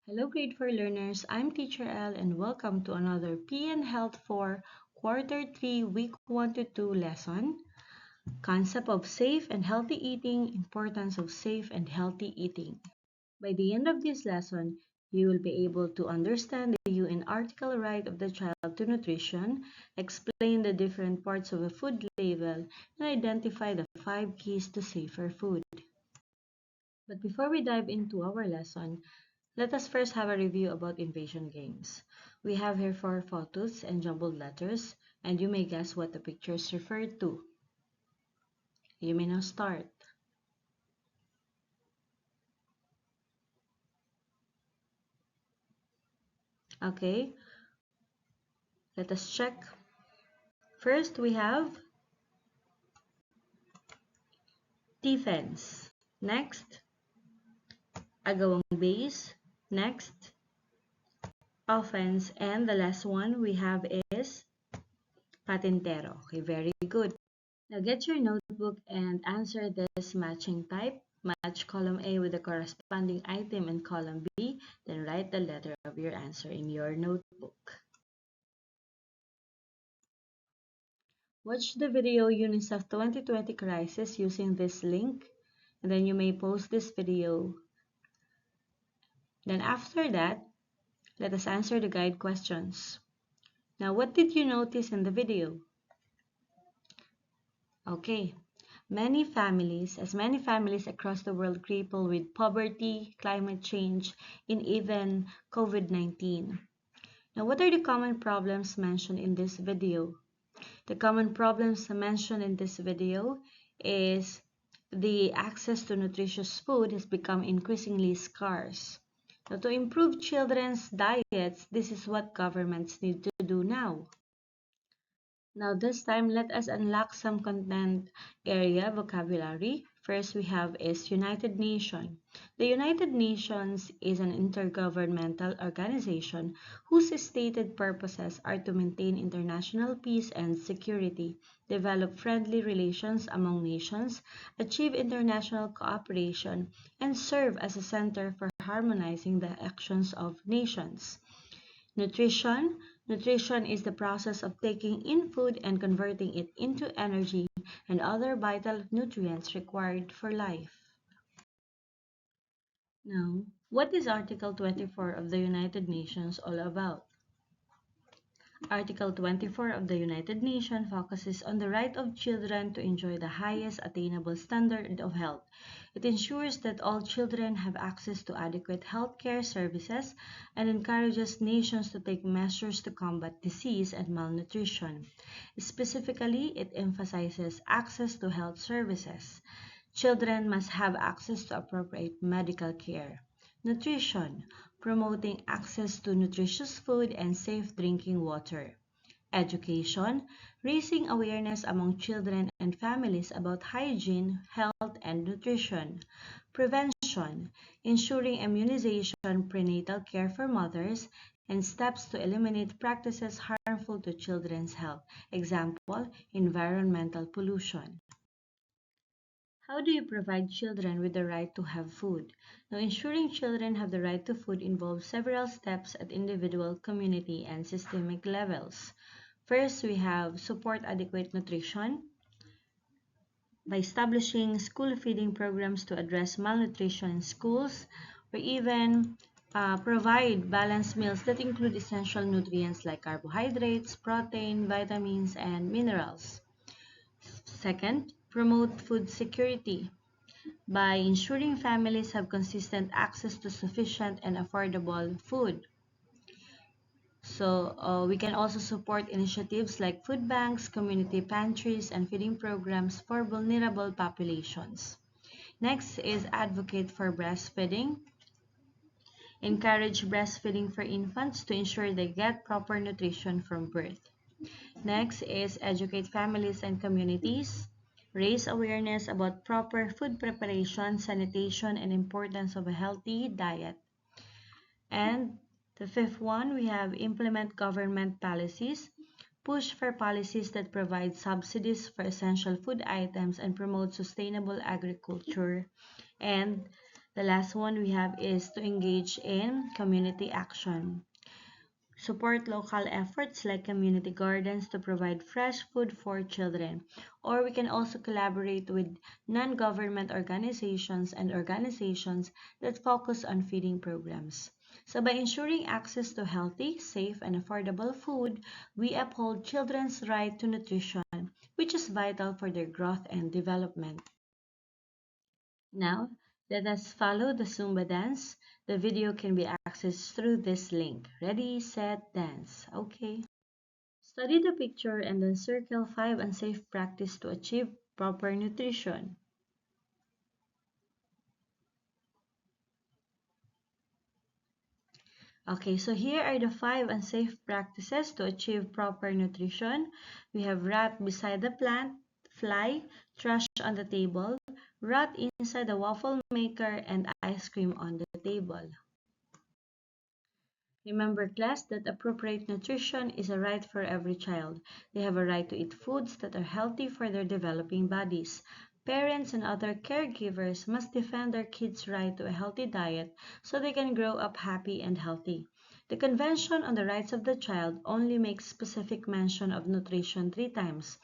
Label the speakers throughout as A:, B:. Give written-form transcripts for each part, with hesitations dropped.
A: Hello, grade 4 learners. I'm Teacher L and welcome to another PN Health 4 Quarter 3 Week 1 to 2 lesson. Concept of safe and healthy eating, importance of safe and healthy eating. By the end of this lesson, you will be able to understand the UN article right of the child to nutrition, explain the different parts of a food label, and identify the 5 keys to safer food. But before we dive into our lesson, let us first have a review about invasion games. We have here 4 photos and jumbled letters, and you may guess what the pictures refer to. You may now start. Okay, let us check. First, we have defense. Next, agawang base. Next, offense. And the last one we have is patintero. Okay, very good. Now get your notebook and answer this matching type. Match column A with the corresponding item in column B, then write the letter of your answer in your notebook. Watch the video UNICEF 2020 Crisis using this link, and then you may post this video. Then after that, let us answer the guide questions. Now, what did you notice in the video? Okay, many families across the world grapple with poverty, climate change, and even COVID-19. Now, what are the common problems mentioned in this video? The common problems mentioned in this video is the access to nutritious food has become increasingly scarce. Now, to improve children's diets, this is what governments need to do now. Now this time, let us unlock some content area vocabulary. First we have is United Nations. The United Nations is an intergovernmental organization whose stated purposes are to maintain international peace and security, develop friendly relations among nations, achieve international cooperation, and serve as a center for harmonizing the actions of nations. Nutrition. Nutrition is the process of taking in food and converting it into energy and other vital nutrients required for life. Now, what is Article 24 of the United Nations all about? Article 24 of the United Nations focuses on the right of children to enjoy the highest attainable standard of health. It ensures that all children have access to adequate health care services and encourages nations to take measures to combat disease and malnutrition. Specifically, it emphasizes access to health services. Children must have access to appropriate medical care. Nutrition, promoting access to nutritious food and safe drinking water. Education, raising awareness among children and families about hygiene, health, and nutrition. Prevention, ensuring immunization, prenatal care for mothers, and steps to eliminate practices harmful to children's health. Example, environmental pollution. How do you provide children with the right to have food? Now, ensuring children have the right to food involves several steps at individual, community, and systemic levels. First, we have support adequate nutrition by establishing school feeding programs to address malnutrition in schools, or even provide balanced meals that include essential nutrients like carbohydrates, protein, vitamins, and minerals. Second, promote food security by ensuring families have consistent access to sufficient and affordable food. So we can also support initiatives like food banks, community pantries, and feeding programs for vulnerable populations. Next is advocate for breastfeeding. Encourage breastfeeding for infants to ensure they get proper nutrition from birth. Next is educate families and communities. Raise awareness about proper food preparation, sanitation, and importance of a healthy diet. And the fifth one, we have implement government policies. Push for policies that provide subsidies for essential food items and promote sustainable agriculture. And The last one we have is to engage in community action. Support local efforts like community gardens to provide fresh food for children. Or we can also collaborate with non-government organizations and organizations that focus on feeding programs. So by ensuring access to healthy, safe, and affordable food, we uphold children's right to nutrition, which is vital for their growth and development. Now, let us follow the Zumba dance. The video can be accessed through this link. Ready, set, dance. Okay. Study the picture and then circle 5 unsafe practice to achieve proper nutrition. Okay, so here are the 5 unsafe practices to achieve proper nutrition. We have rat beside the plant, fly, trash on the table, rat inside the waffle maker, and ice cream on the table. Remember, class, that appropriate nutrition is a right for every child. They have a right to eat foods that are healthy for their developing bodies. Parents and other caregivers must defend their kids' right to a healthy diet so they can grow up happy and healthy. The Convention on the Rights of the Child only makes specific mention of nutrition 3 times.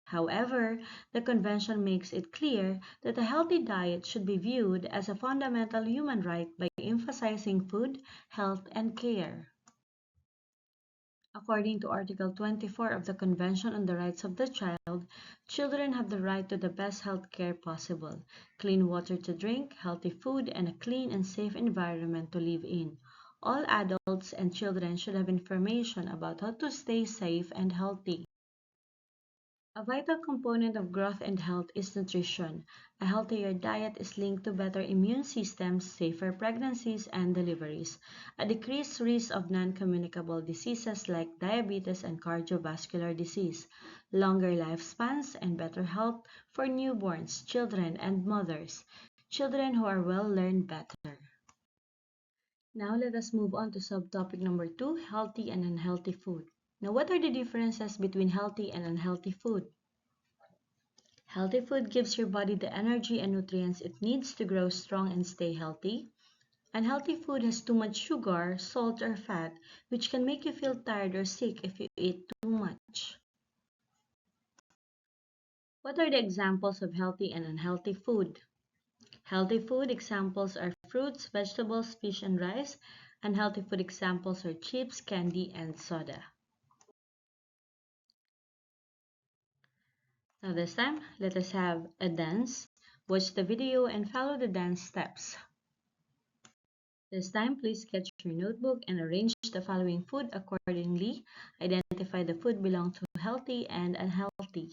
A: However, the Convention makes it clear that a healthy diet should be viewed as a fundamental human right by emphasizing food, health, and care. According to Article 24 of the Convention on the Rights of the Child, children have the right to the best health care possible, clean water to drink, healthy food, and a clean and safe environment to live in. All adults and children should have information about how to stay safe and healthy. A vital component of growth and health is nutrition. A healthier diet is linked to better immune systems, safer pregnancies and deliveries, a decreased risk of non-communicable diseases like diabetes and cardiovascular disease, longer lifespans, and better health for newborns, children, and mothers. Children who are well learn better. Now let us move on to subtopic number 2, healthy and unhealthy food. Now, what are the differences between healthy and unhealthy food? Healthy food gives your body the energy and nutrients it needs to grow strong and stay healthy. Unhealthy food has too much sugar, salt, or fat, which can make you feel tired or sick if you eat too much. What are the examples of healthy and unhealthy food? Healthy food examples are fruits, vegetables, fish, and rice. Unhealthy food examples are chips, candy, and soda. Now this time, let us have a dance. Watch the video and follow the dance steps. This time, please sketch your notebook and arrange the following food accordingly. Identify the food belong to healthy and unhealthy.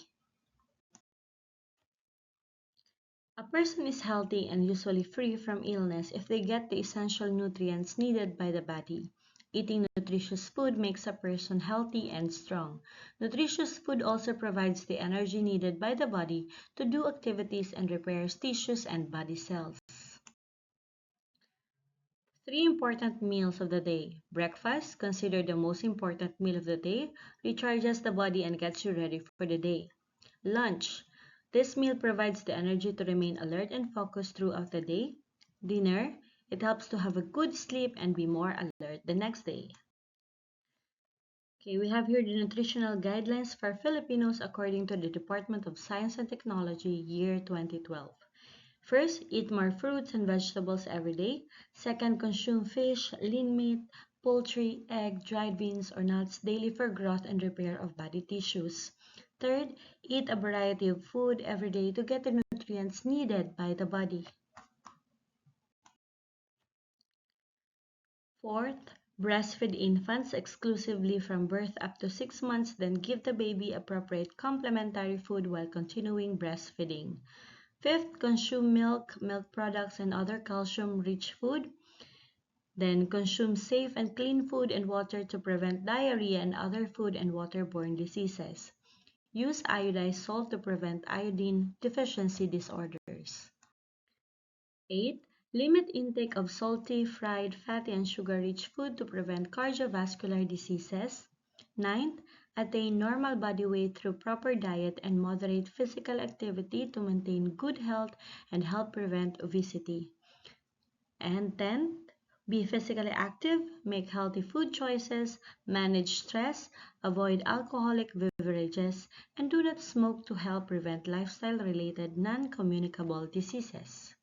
A: A person is healthy and usually free from illness if they get the essential nutrients needed by the body. Eating nutritious food makes a person healthy and strong. Nutritious food also provides the energy needed by the body to do activities and repairs tissues and body cells. 3 important meals of the day. Breakfast, considered the most important meal of the day, recharges the body and gets you ready for the day. Lunch. This meal provides the energy to remain alert and focused throughout the day. Dinner. It helps to have a good sleep and be more alert the next day. Okay, we have here the nutritional guidelines for Filipinos according to the Department of Science and Technology, year 2012. First, eat more fruits and vegetables every day. Second, consume fish, lean meat, poultry, egg, dried beans, or nuts daily for growth and repair of body tissues. Third, eat a variety of food every day to get the nutrients needed by the body. Fourth, breastfeed infants exclusively from birth up to 6 months, then give the baby appropriate complementary food while continuing breastfeeding. Fifth, consume milk, milk products, and other calcium-rich food. Then consume safe and clean food and water to prevent diarrhea and other food and waterborne diseases. Use iodized salt to prevent iodine deficiency disorders. 8. Limit intake of salty, fried, fatty, and sugar-rich food to prevent cardiovascular diseases. 9. Attain normal body weight through proper diet and moderate physical activity to maintain good health and help prevent obesity. And 10th, be physically active, make healthy food choices, manage stress, avoid alcoholic beverages, and do not smoke to help prevent lifestyle-related non-communicable diseases.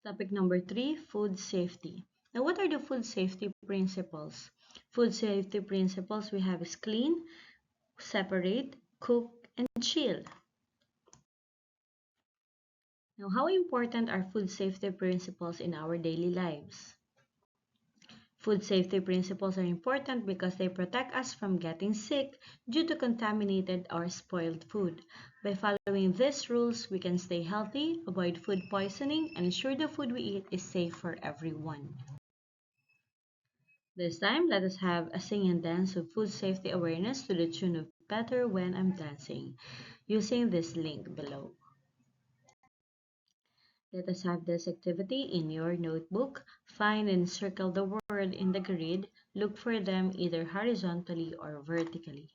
A: Topic number 3, food safety. Now, what are the food safety principles? Food safety principles we have is clean, separate, cook, and chill. Now, how important are food safety principles in our daily lives? Food safety principles are important because they protect us from getting sick due to contaminated or spoiled food. By following these rules, we can stay healthy, avoid food poisoning, and ensure the food we eat is safe for everyone. This time, let us have a sing and dance of food safety awareness to the tune of Better When I'm Dancing, using this link below. Let us have this activity in your notebook. Find and circle the word in the grid. Look for them either horizontally or vertically.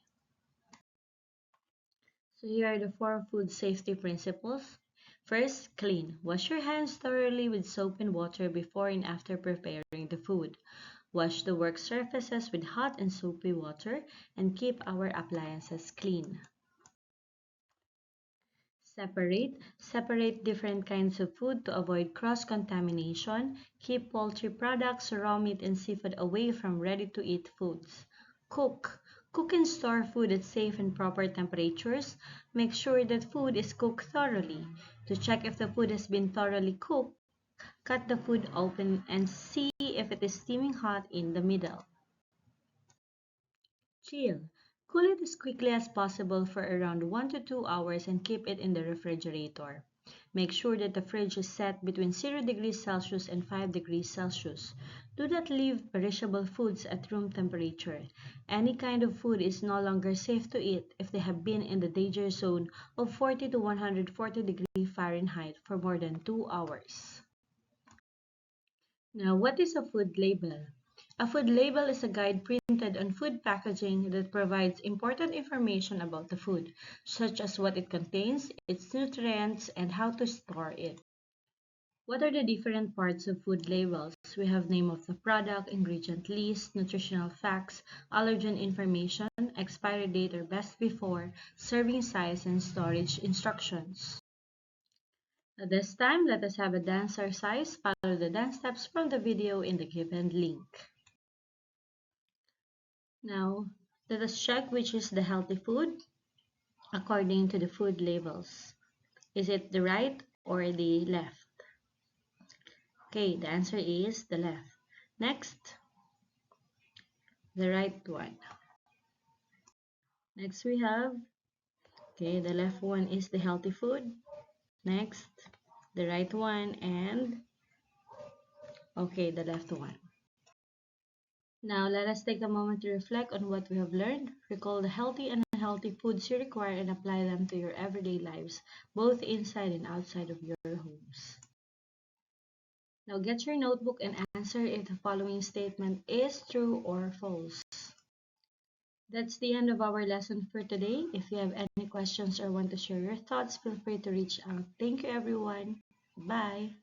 A: So here are the 4 food safety principles. First, clean. Wash your hands thoroughly with soap and water before and after preparing the food. Wash the work surfaces with hot and soapy water and keep our appliances clean. Separate. Separate different kinds of food to avoid cross-contamination. Keep poultry products, raw meat, and seafood away from ready-to-eat foods. Cook. Cook and store food at safe and proper temperatures. Make sure that food is cooked thoroughly. To check if the food has been thoroughly cooked, cut the food open and see if it is steaming hot in the middle. Chill. Cool it as quickly as possible for around 1 to 2 hours and keep it in the refrigerator. Make sure that the fridge is set between 0 degrees Celsius and 5 degrees Celsius. Do not leave perishable foods at room temperature. Any kind of food is no longer safe to eat if they have been in the danger zone of 40 to 140 degrees Fahrenheit for more than 2 hours. Now, what is a food label? A food label is a guide printed on food packaging that provides important information about the food, such as what it contains, its nutrients, and how to store it. What are the different parts of food labels? We have name of the product, ingredient list, nutritional facts, allergen information, expiry date or best before, serving size, and storage instructions. At this time, let us have a dance exercise. Follow the dance steps from the video in the given link. Now, let us check which is the healthy food according to the food labels. Is it the right or the left? Okay, the answer is the left. Next, the right one. Next we have, okay, the left one is the healthy food. Next, the right one and, okay, the left one. Now, let us take a moment to reflect on what we have learned. Recall the healthy and unhealthy foods you require and apply them to your everyday lives, both inside and outside of your homes. Now, get your notebook and answer if the following statement is true or false. That's the end of our lesson for today. If you have any questions or want to share your thoughts, feel free to reach out. Thank you, everyone. Bye.